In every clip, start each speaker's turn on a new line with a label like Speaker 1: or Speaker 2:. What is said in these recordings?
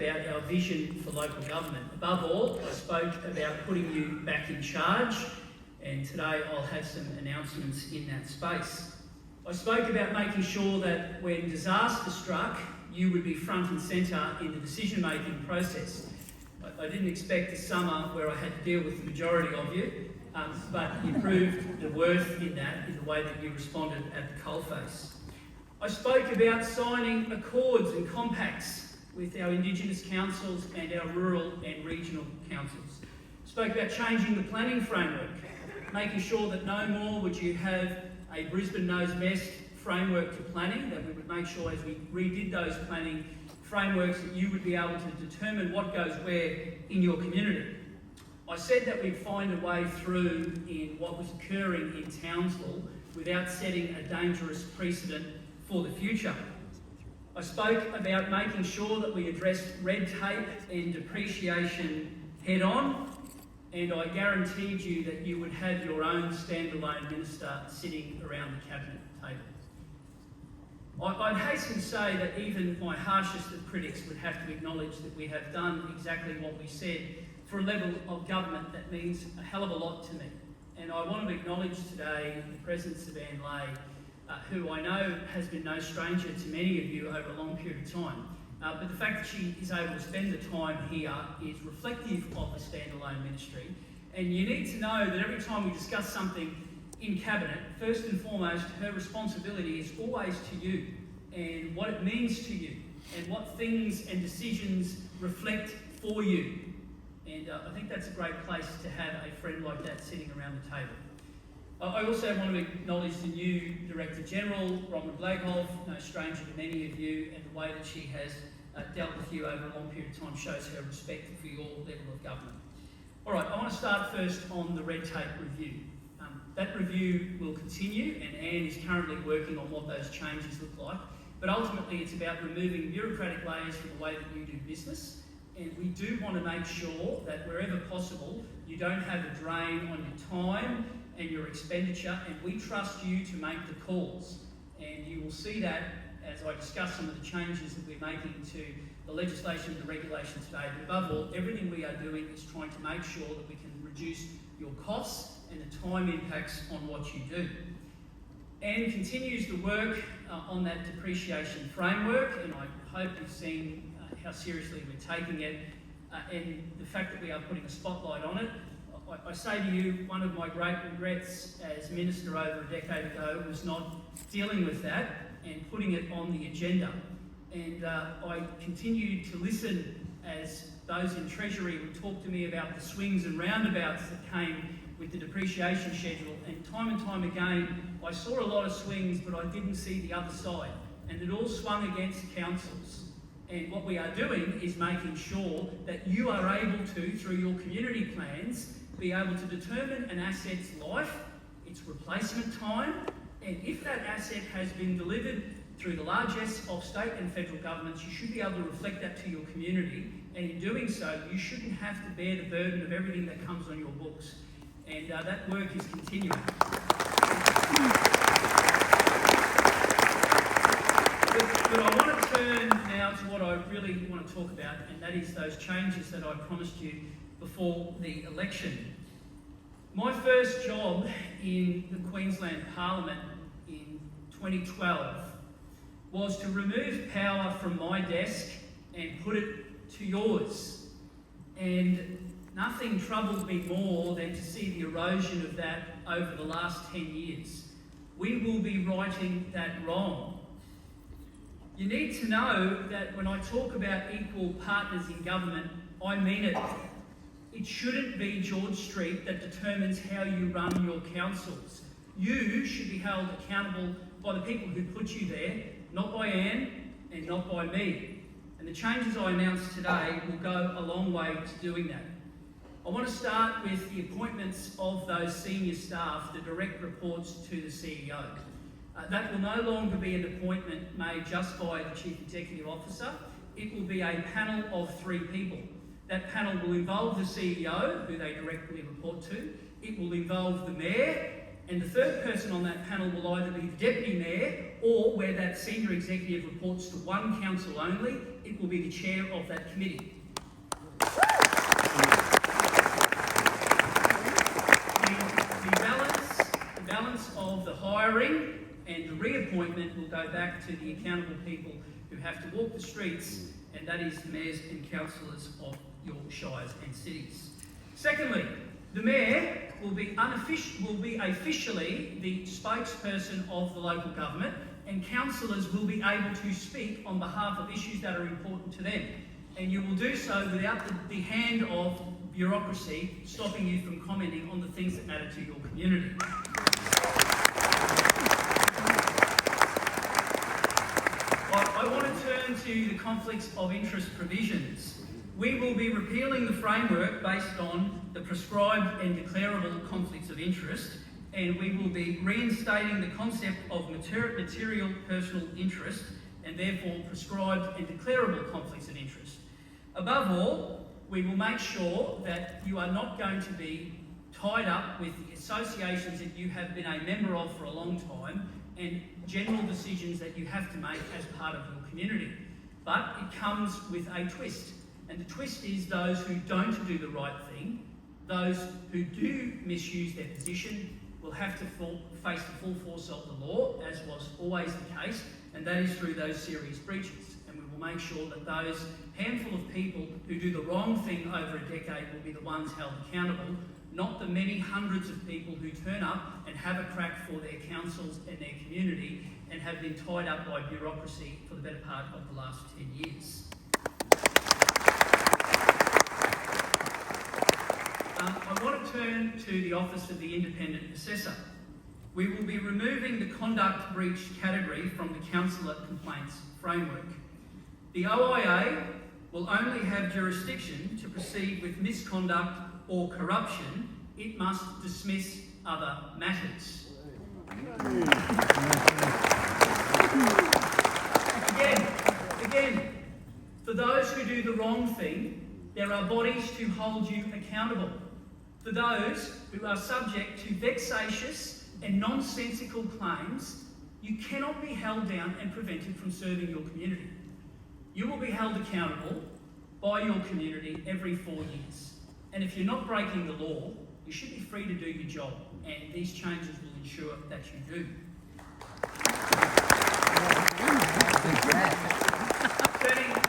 Speaker 1: about our vision for local government. Above all, I spoke about putting you back in charge, and today I'll have some announcements in that space. I spoke about making sure that when disaster struck, you would be front and centre in the decision-making process. I didn't expect a summer where I had to deal with the majority of you, but you proved the worth in that in the way that you responded at the coalface. I spoke about signing accords and compacts with our Indigenous councils and our rural and regional councils. I spoke about changing the planning framework, making sure that no more would you have a Brisbane knows best framework to planning, that we would make sure as we redid those planning frameworks that you would be able to determine what goes where in your community. I said that we'd find a way through in what was occurring in Townsville without setting a dangerous precedent for the future. I spoke about making sure that we addressed red tape and depreciation head on, and I guaranteed you that you would have your own standalone minister sitting around the cabinet table. I'd hasten to say that even my harshest of critics would have to acknowledge that we have done exactly what we said for a level of government that means a hell of a lot to me. And I want to acknowledge today the presence of Anne Lay, who I know has been no stranger to many of you over a long period of time. But the fact that she is able to spend the time here is reflective of a standalone ministry. And you need to know that every time we discuss something in Cabinet, first and foremost, her responsibility is always to you and what it means to you and what things and decisions reflect for you. And I think that's a great place to have a friend like that sitting around the table. I also want to acknowledge the new Director General, Ronald Blaghoff, no stranger to many of you, and the way that she has dealt with you over a long period of time shows her respect for your level of government. All right, I want to start first on the red tape review. That review will continue, and Anne is currently working on what those changes look like. But ultimately, it's about removing bureaucratic layers from the way that you do business. And we do want to make sure that wherever possible, you don't have a drain on your time and your expenditure, and we trust you to make the calls. And you will see that as I discuss some of the changes that we're making to the legislation and the regulation today. But above all, everything we are doing is trying to make sure that we can reduce your costs and the time impacts on what you do. Anne continues the work on that depreciation framework, and I hope you've seen how seriously we're taking it and the fact that we are putting a spotlight on it. I say to you, one of my great regrets as Minister over a decade ago was not dealing with that and putting it on the agenda. And I continued to listen as those in Treasury would talk to me about the swings and roundabouts that came with the depreciation schedule, and time again I saw a lot of swings, but I didn't see the other side, and it all swung against councils. And what we are doing is making sure that you are able to, through your community plans, be able to determine an asset's life, its replacement time, and if that asset has been delivered through the largesse of state and federal governments, you should be able to reflect that to your community, and in doing so, you shouldn't have to bear the burden of everything that comes on your books. And that work is continuing. But I want to turn now to what I really want to talk about, and that is those changes that I promised you before the election. My first job in the Queensland Parliament in 2012 was to remove power from my desk and put it to yours. And nothing troubled me more than to see the erosion of that over the last 10 years. We will be righting that wrong. You need to know that when I talk about equal partners in government, I mean it. It shouldn't be George Street that determines how you run your councils. You should be held accountable by the people who put you there, not by Anne and not by me. And the changes I announced today will go a long way to doing that. I want to start with the appointments of those senior staff, the direct reports to the CEO. That will no longer be an appointment made just by the Chief Executive Officer. It will be a panel of 3 people. That panel will involve the CEO, who they directly report to. It will involve the Mayor, And the third person on that panel will either be the Deputy Mayor, or where that senior executive reports to one council only, it will be the chair of that committee. The balance of the hiring and the reappointment will go back to the accountable people who have to walk the streets, and that is the mayors and councillors of your shires and cities. Secondly, the mayor will be officially the spokesperson of the local government, and councillors will be able to speak on behalf of issues that are important to them. And you will do so without the hand of bureaucracy stopping you from commenting on the things that matter to your community. I want to turn to the conflicts of interest provisions. We will be repealing the framework based on the prescribed and declarable conflicts of interest, and we will be reinstating the concept of material personal interest, and therefore prescribed and declarable conflicts of interest. Above all, we will make sure that you are not going to be tied up with the associations that you have been a member of for a long time and general decisions that you have to make as part of your community. But it comes with a twist. And the twist is those who don't do the right thing, those who do misuse their position, will have to face the full force of the law, as was always the case, and that is through those serious breaches. And we will make sure that those handful of people who do the wrong thing over a decade will be the ones held accountable, not the many hundreds of people who turn up and have a crack for their councils and their community and have been tied up by bureaucracy for the better part of the last 10 years. I want to turn to the Office of the Independent Assessor. We will be removing the conduct breach category from the councillor complaints framework. The OIA will only have jurisdiction to proceed with misconduct or corruption. It must dismiss other matters. Again, for those who do the wrong thing, there are bodies to hold you accountable. For those who are subject to vexatious and nonsensical claims, you cannot be held down and prevented from serving your community. You will be held accountable by your community every 4 years. And if you're not breaking the law, you should be free to do your job, and these changes will ensure that you do.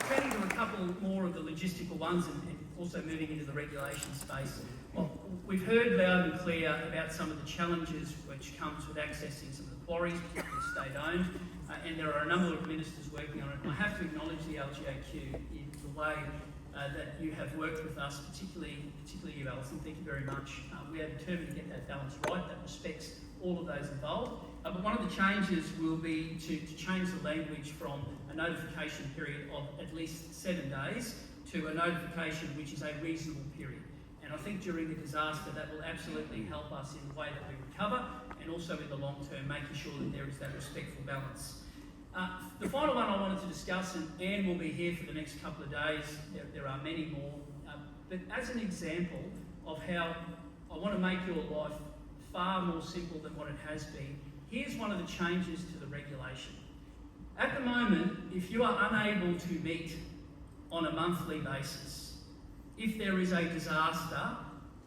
Speaker 1: Turning to a couple more of the logistical ones and also moving into the regulation space. Well, we've heard loud and clear about some of the challenges which comes with accessing some of the quarries, particularly state-owned, and there are a number of ministers working on it. And I have to acknowledge the LGAQ in the way that you have worked with us, particularly you, Alison. Thank you very much. We are determined to get that balance right, that respects all of those involved. But one of the changes will be to change the language from a notification period of at least 7 days to a notification which is a reasonable period. And I think during the disaster that will absolutely help us in the way that we recover, and also in the long term making sure that there is that respectful balance. The final one I wanted to discuss, and Anne will be here for the next couple of days, there are many more, but as an example of how I want to make your life far more simple than what it has been, here's one of the changes to the regulation. At the moment, if you are unable to meet on a monthly basis, if there is a disaster,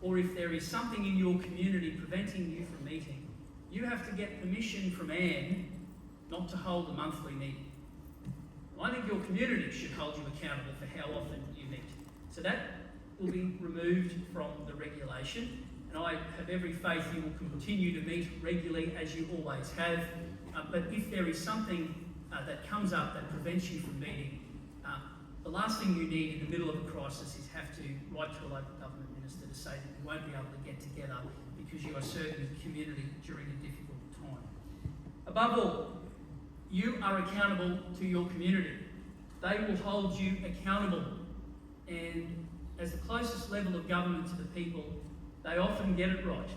Speaker 1: or if there is something in your community preventing you from meeting, you have to get permission from Anne not to hold a monthly meeting. I think your community should hold you accountable for how often you meet. So that will be removed from the regulation, and I have every faith you will continue to meet regularly as you always have. But if there is something that comes up that prevents you from meeting, the last thing you need in the middle of a crisis is have to write to a local government minister to say that you won't be able to get together because you are serving the community during a difficult time. Above all, you are accountable to your community. They will hold you accountable. And as the closest level of government to the people, they often get it right.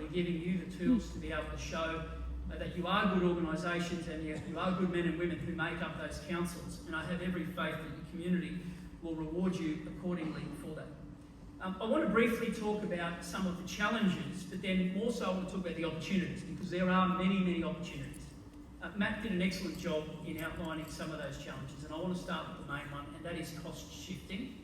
Speaker 1: We're giving you the tools to be able to show that you are good organisations and you are good men and women who make up those councils. And I have every faith that your community will reward you accordingly for that. I want to briefly talk about some of the challenges, but then more so I want to talk about the opportunities, because there are many, many opportunities. Matt did an excellent job in outlining some of those challenges, and I want to start with the main one, and that is cost shifting.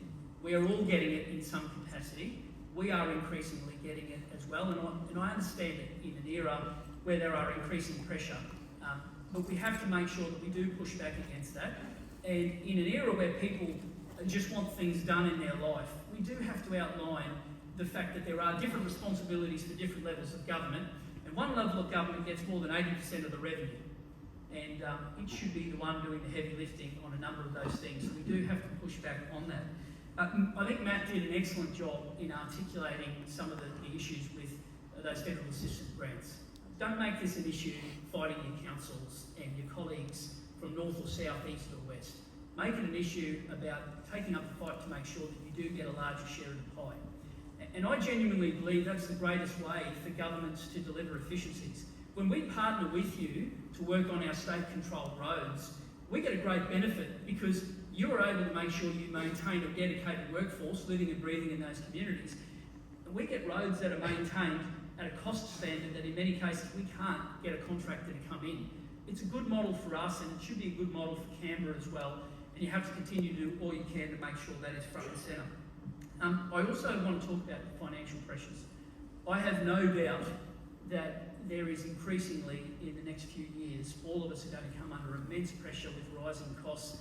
Speaker 1: We are all getting it in some capacity. We are increasingly getting it as well, and I understand it in an era where there are increasing pressure. But we have to make sure that we do push back against that. And in an era where people just want things done in their life, we do have to outline the fact that there are different responsibilities for different levels of government, and one level of government gets more than 80% of the revenue. And it should be the one doing the heavy lifting on a number of those things. So we do have to push back on that. I think Matt did an excellent job in articulating some of the issues with those federal assistance grants. Don't make this an issue fighting your councils and your colleagues from north or south, east or west. Make it an issue about taking up the fight to make sure that you do get a larger share of the pie. And I genuinely believe that's the greatest way for governments to deliver efficiencies. When we partner with you to work on our state-controlled roads, we get a great benefit because you are able to make sure you maintain a dedicated workforce living and breathing in those communities. And we get roads that are maintained at a cost standard that in many cases we can't get a contractor to come in. It's a good model for us, and it should be a good model for Canberra as well, and you have to continue to do all you can to make sure that is front and centre. I also want to talk about the financial pressures. I have no doubt that there is increasingly, in the next few years, all of us are going to come under immense pressure with rising costs,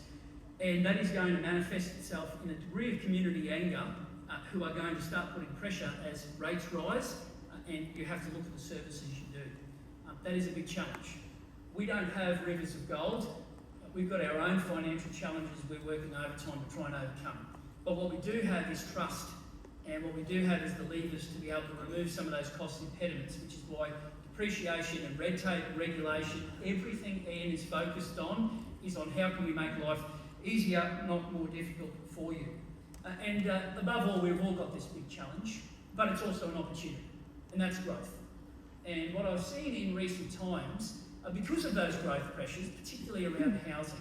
Speaker 1: and that is going to manifest itself in a degree of community anger who are going to start putting pressure as rates rise, and you have to look at the services you do. That is a big challenge. We don't have rivers of gold. We've got our own financial challenges we're working overtime to try and overcome. But what we do have is trust, and what we do have is the levers to be able to remove some of those cost impediments, which is why depreciation and red tape and regulation, everything Ian is focused on is on how can we make life easier, not more difficult for you. And above all, we've all got this big challenge, but it's also an opportunity, and that's growth. And what I've seen in recent times, because of those growth pressures, particularly around housing,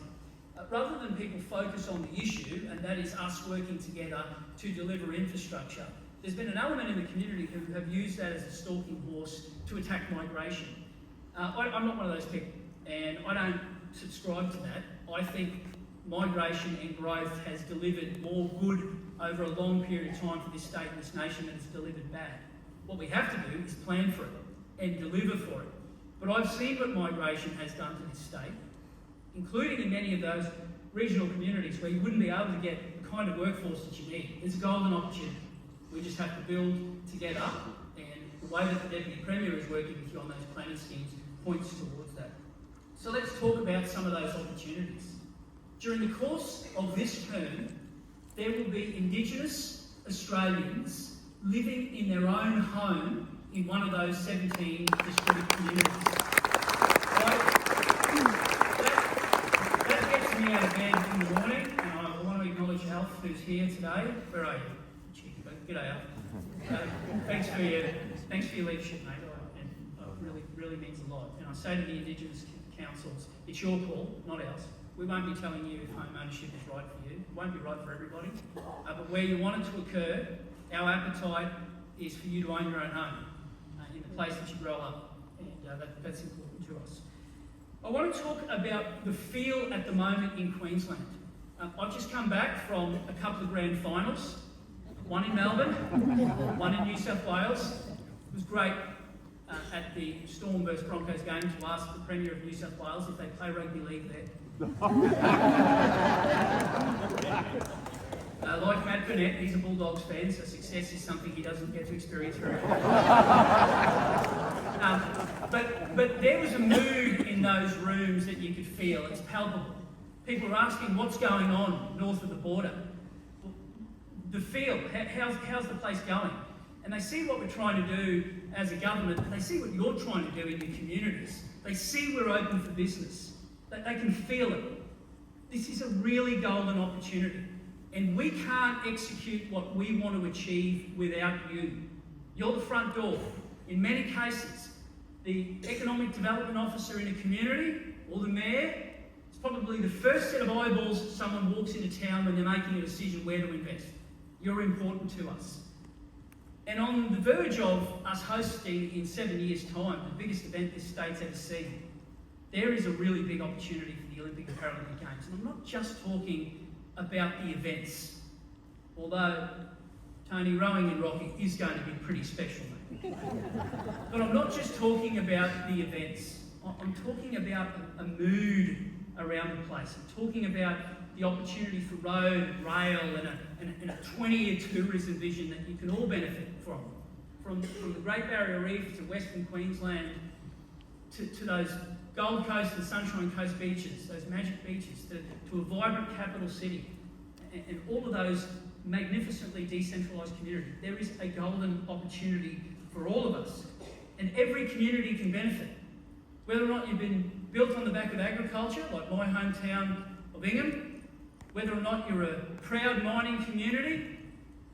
Speaker 1: rather than people focus on the issue, and that is us working together to deliver infrastructure, there's been an element in the community who have used that as a stalking horse to attack migration. I'm not one of those people, and I don't subscribe to that. I think migration and growth has delivered more good over a long period of time for this state and this nation than it's delivered bad. What we have to do is plan for it and deliver for it. But I've seen what migration has done to this state, including in many of those regional communities where you wouldn't be able to get the kind of workforce that you need. It's a golden opportunity. We just have to build together, and the way that the Deputy Premier is working with you on those planning schemes points towards that. So let's talk about some of those opportunities. During the course of this term, there will be Indigenous Australians living in their own home in one of those 17 discrete communities. That gets me out of bed in the morning, and I want to acknowledge Alf, who's here today. Where are you? Cheeky, but g'day, Alf. Thanks for your leadership, mate. And it really means a lot. And I say to the Indigenous councils, it's your call, not ours. We won't be telling you if home ownership is right for you. It won't be right for everybody. But where you want it to occur, our appetite is for you to own your own home in the place that you grow up. And that's important to us. I want to talk about the feel at the moment in Queensland. I've just come back from a couple of grand finals. One in Melbourne, one in New South Wales. It was great at the Storm vs Broncos game to ask the Premier of New South Wales if they play rugby league there. Like Matt Burnett, he's a Bulldogs fan, so success is something he doesn't get to experience very often. But there was a mood in those rooms that you could feel. It's palpable. People are asking what's going on north of the border. The feel, how's the place going? And they see what we're trying to do as a government, and they see what you're trying to do in your communities. They see we're open for business. They can feel it. This is a really golden opportunity. And we can't execute what we want to achieve without you. You're the front door. In many cases, the economic development officer in a community, or the mayor, is probably the first set of eyeballs someone walks into town when they're making a decision where to invest. You're important to us. And on the verge of us hosting in 7 years' time the biggest event this state's ever seen, there is a really big opportunity for the Olympic and Paralympic Games. And I'm not just talking about the events, although, Tony, rowing in Rocky is going to be pretty special, mate. But I'm not just talking about the events. I'm talking about a mood around the place. I'm talking about the opportunity for road and rail and a 20-year tourism vision that you can all benefit from. From the Great Barrier Reef to Western Queensland to those Gold Coast and Sunshine Coast beaches, those magic beaches, to a vibrant capital city, and all of those magnificently decentralised communities. There is a golden opportunity for all of us, and every community can benefit. Whether or not you've been built on the back of agriculture, like my hometown of Ingham, whether or not you're a proud mining community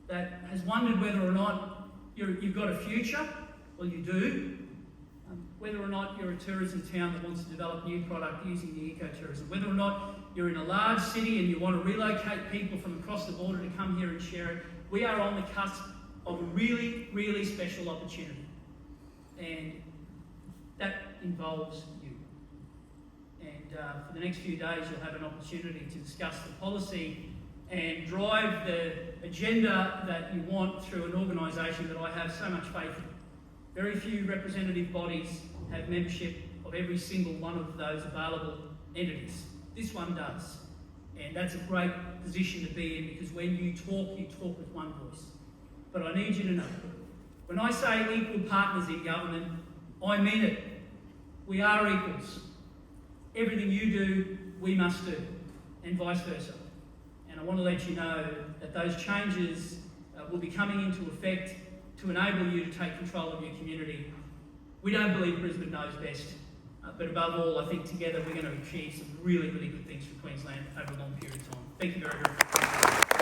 Speaker 1: that has wondered whether or not you've got a future, well you do, whether or not you're a tourism town that wants to develop new product using the ecotourism, whether or not you're in a large city and you want to relocate people from across the border to come here and share it, we are on the cusp of a really, really special opportunity. And that involves you. And for the next few days, you'll have an opportunity to discuss the policy and drive the agenda that you want through an organisation that I have so much faith in. Very few representative bodies have membership of every single one of those available entities. This one does. And that's a great position to be in, because when you talk with one voice. But I need you to know, when I say equal partners in government, I mean it. We are equals. Everything you do, we must do, and vice versa. And I want to let you know that those changes will be coming into effect to enable you to take control of your community. We don't believe Brisbane knows best, but above all, I think together we're going to achieve some really, really good things for Queensland over a long period of time. Thank you very much.